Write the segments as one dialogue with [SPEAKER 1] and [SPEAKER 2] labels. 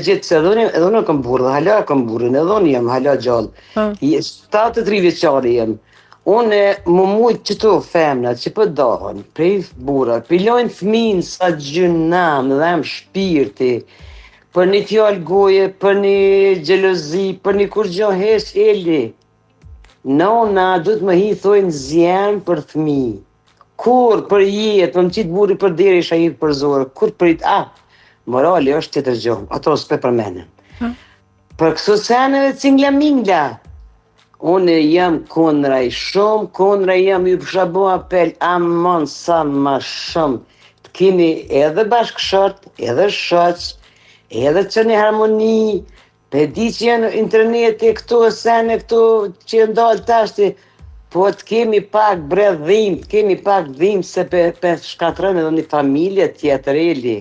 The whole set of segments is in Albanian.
[SPEAKER 1] gjithë se edhe unë kam burrë, dhe hala kam burrin, edhe unë jam hala gjallë. 73 vjeçari jem. Unë më mujtë qëto femnat që për dohen, prej burra, pilojnë fëmin sa gjynam dhe em shpirti, për një fjallë goje, për një gjelozi, për një kur gjo hesh eli. Nona du të më hi thojnë zjenë për fëmi. Kur për jetë, më qitë burri për deri isha hitë për zorë, kur për jetë, morali është tjetër gjohë, ato s'pe përmenen. Për këso seneve cingla mingla, unë jam kundra i shumë, kundra jam ju pësha bo apel, amon sa ma shumë, të keni edhe bashkëshort, edhe shoq, edhe që një harmoni, pe di që janë interneti, këto sene, këto që ndalë tashti, po të kemi pak bredhim, të kemi pak dhim, se pe shkatrën edhe një familje tjetër eli.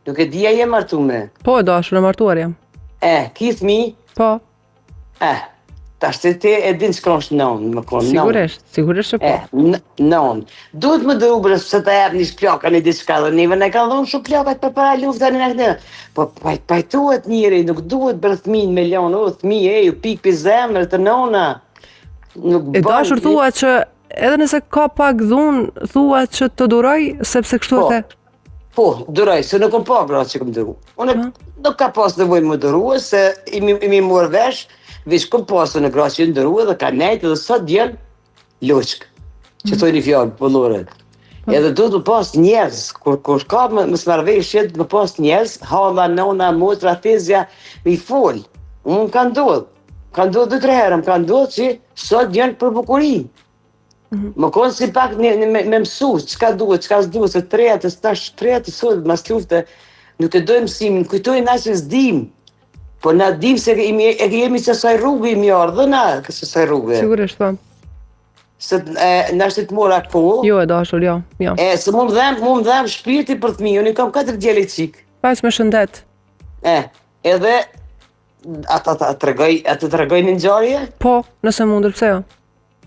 [SPEAKER 1] Nuk e dhja jem martume.
[SPEAKER 2] Po, dashur, e martuar jam.
[SPEAKER 1] Ki thmi?
[SPEAKER 2] Po.
[SPEAKER 1] Tash të ti e din s'ka është non, më konë non.
[SPEAKER 2] Sigurisht që po.
[SPEAKER 1] Non. Duhet më dëru bërë se të jep një shplaka një diçka dhe neve ne ka dhonë shumë plakat për para lufta një në. Po pajtuhet njëri, nuk duhet bërë thmin me lanë, thmi ju pik për zemër të nona.
[SPEAKER 2] E dashur thua që edhe nëse ka pak dhunë, thua që të duroj, sepse kështu e the?
[SPEAKER 1] Po, duroj, se nuk kom pa gratë që kom dëru. Unë nuk ka pas nevojë më dëru, se imi morë vesh, vish kom pasë në gratë që ndërru edhe ka nejtë edhe sot djenë loqkë, që thoi një fjallë pëllore. Edhe do të pas njerëz, kur ka më smarveshjet, më pas njerëz, halla, nona, motra, tezja, me i folë. Unë ka ndodhë 2-3 herë, më ka ndodhë që sot djenë për bukuri. Më konë si pak me mësu, qka duhet, qka s'duhet, se treja të sot, mas lufte, nuk e dojmë mësimin, kujtojnë na që s'dim. Po na dim se jemi që saj rrugë i mjarë, dhe na kësë saj rrugë.
[SPEAKER 2] Sigurisht, po.
[SPEAKER 1] Se na është të mora kohë.
[SPEAKER 2] Jo e dashur, jo.
[SPEAKER 1] Se mu më dhem shpirti për thmi, unë i kam 4 djeli qikë.
[SPEAKER 2] Pas me shëndet.
[SPEAKER 1] Edhe, atë të regoj një nxarje?
[SPEAKER 2] Po, nëse mundur, pse jo?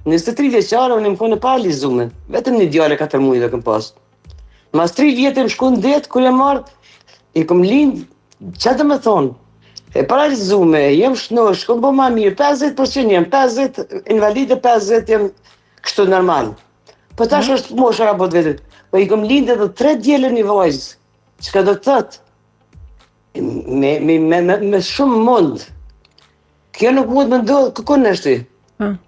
[SPEAKER 1] 23 vjeqare, unë më kone paralizume. Vetëm një djale 4 mujë dhe këm pasë. Mas 3 vjetë më shku në detë, kër e marrë, i këm lindë, që të më thonë? E paralizume, jem shnosh, kom bo ma mirë, 50% jem, 50 invalide, 50 jem kështu normal. Po tash është mosha ka bot vetë. Po i kom lindë edhe 3 djele një vajzë, që ka do të thëtë, me shumë mund. Kjo nuk mund më ndodhë, këkon është ti?